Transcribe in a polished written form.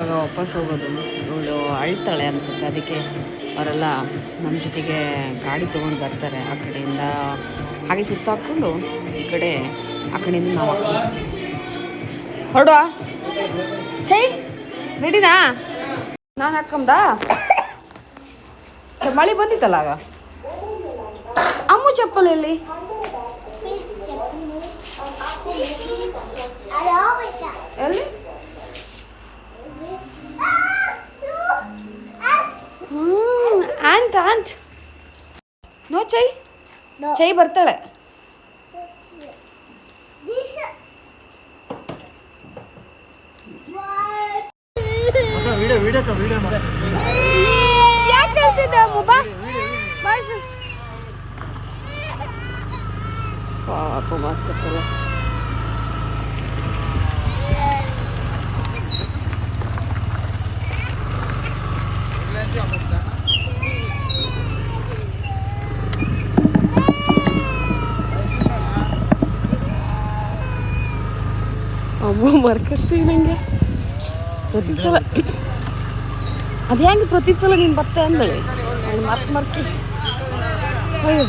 ಇವಾಗ ವಾಪಸ್ ಹೋಗೋದು. ಇವಳು ಅಳ್ತಾಳೆ ಅನಿಸುತ್ತೆ, ಅದಕ್ಕೆ ಅವರೆಲ್ಲ ನಮ್ಮ ಜೊತೆಗೆ ಗಾಡಿ ತೊಗೊಂಡು ಬರ್ತಾರೆ. ಆ ಕಡೆಯಿಂದ ಹಾಗೆ ಸುತ್ತ ಹಾಕ್ಕೊಂಡು ಈ ಕಡೆ ಆ ಕಡೆಯಿಂದ ನಾವು ಹೊರಡುವ. ಚೈ ರೆಡಿನಾ? ನಾನು ಹಾಕಂದ ಮಳೆ ಬಂದಿತ್ತಲ್ಲ ಆಗ. ಅಮ್ಮು ಚಪ್ಪಲ್ ಎಲ್ಲಿ? ಎಲ್ಲಿ? Ant no ಚೈ. ಚೈ ಬರ್ತಾಳೆ. ಯಾಕೆ ಹೇಳ್ತಿದ್ದೆ ಅಮ್ಮ? ಪಾಪ ಮಾಡ್ಕೊತಲ್ಲ. ಅಮ್ಮ ಮರ್ಕತ್ತೀವಿ ನಂಗೆ ಪ್ರತಿ ಸಲ. ಅದು ಹೆಂಗೆ ಪ್ರತಿ ಸಲ ನೀನು ಬತ್ತೆ ಅಂದಳಿ ಮತ್ತೆ ಮರ್ಕಿ. ಅಯ್ಯೋ